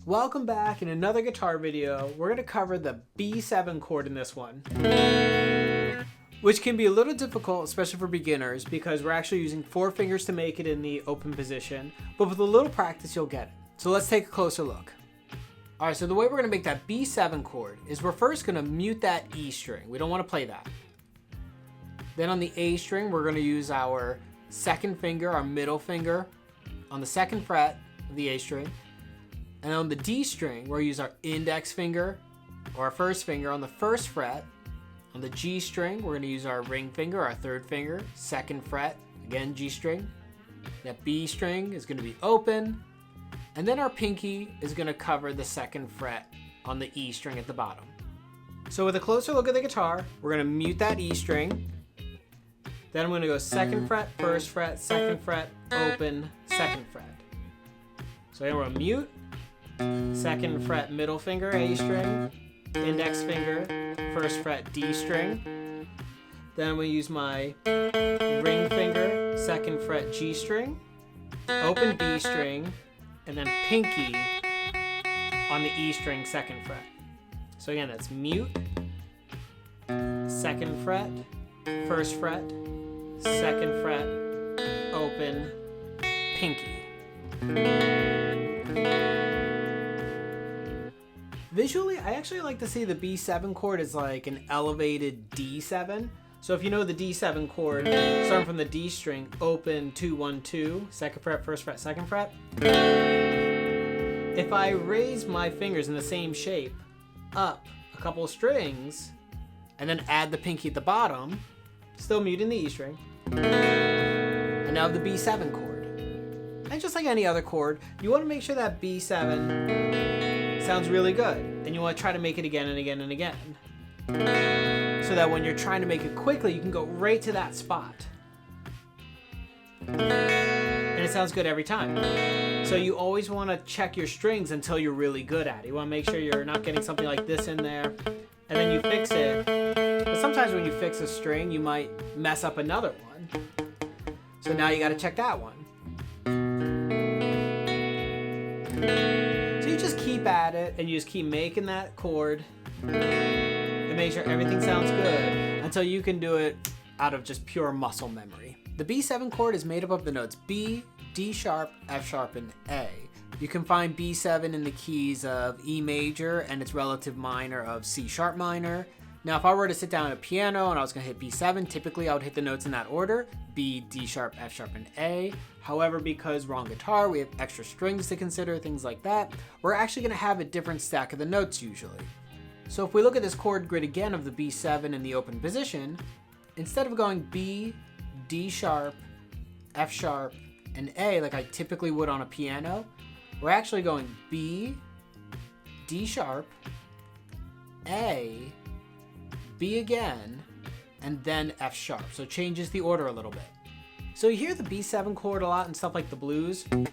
Welcome back. In another guitar video, we're going to cover the B7 chord in this one, which can be a little difficult, especially for beginners, because we're actually using 4 fingers to make it in the open position, but with a little practice you'll get it. So let's take a closer look. Alright, so the way we're going to make that B7 chord is we're first going to mute that E string. We don't want to play that. Then on the A string, we're going to use our second finger, our middle finger, on the 2nd fret of the A string. And on the D string, we'll use our index finger or our 1st finger on the 1st fret. On the G string, we're going to use our ring finger, our 3rd finger, 2nd fret, again G string. That B string is going to be open. And then our pinky is going to cover the 2nd fret on the E string at the bottom. So with a closer look at the guitar, we're going to mute that E string. Then I'm going to go 2nd fret, 1st fret, 2nd fret, open, 2nd fret. So then we're going to mute, 2nd fret, middle finger, A string, index finger, 1st fret, D string. Then I'm going to use my ring finger, 2nd fret, G string, open B string, and then pinky on the E string, 2nd fret. So again, that's mute, 2nd fret, 1st fret, 2nd fret, open, pinky. Visually, I actually like to see the B7 chord as like an elevated D7. So if you know the D7 chord, starting from the D string, open 2 1 2, 2nd fret, 1st fret, 2nd fret. If I raise my fingers in the same shape up a couple of strings and then add the pinky at the bottom, still muting the E string, and now the B7 chord. And just like any other chord, you want to make sure that B7 sounds really good, and you want to try to make it again and again and again, so that when you're trying to make it quickly, you can go right to that spot. And it sounds good every time. So you always want to check your strings until you're really good at it. You want to make sure you're not getting something like this in there, and then you fix it. But sometimes when you fix a string, you might mess up another one. So now you got to check that one. So you just keep at it, and you just keep making that chord and make sure everything sounds good until you can do it out of just pure muscle memory. The B7 chord is made up of the notes B, D sharp, F sharp, and A. You can find B7 in the keys of E major and its relative minor of C sharp minor. Now if I were to sit down at a piano and I was going to hit B7, typically I would hit the notes in that order: B, D sharp, F sharp, and A. However, because we're on guitar, we have extra strings to consider, things like that, we're actually going to have a different stack of the notes usually. So if we look at this chord grid again of the B7 in the open position, instead of going B, D sharp, F sharp, and A like I typically would on a piano, we're actually going B, D sharp, A, B again, and then F sharp. So it changes the order a little bit. So you hear the B7 chord a lot in stuff like the blues, but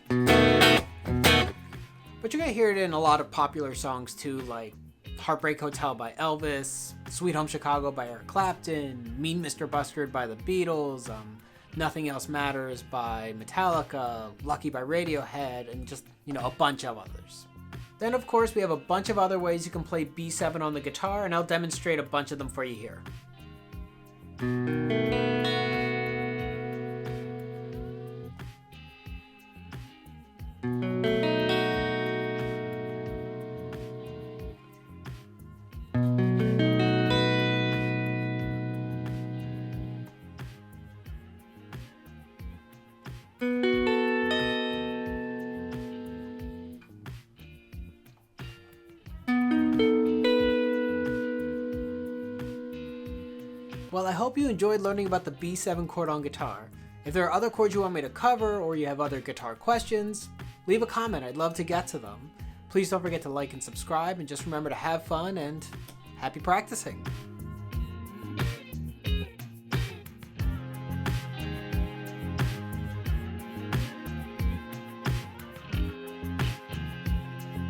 you're gonna hear it in a lot of popular songs too, like Heartbreak Hotel by Elvis, Sweet Home Chicago by Eric Clapton, Mean Mr. Mustard by the Beatles, Nothing Else Matters by Metallica, Lucky by Radiohead, and just, a bunch of others. Then of course we have a bunch of other ways you can play B7 on the guitar, and I'll demonstrate a bunch of them for you here. Well, I hope you enjoyed learning about the B7 chord on guitar. If there are other chords you want me to cover, or you have other guitar questions, leave a comment. I'd love to get to them. Please don't forget to like and subscribe, and just remember to have fun and happy practicing.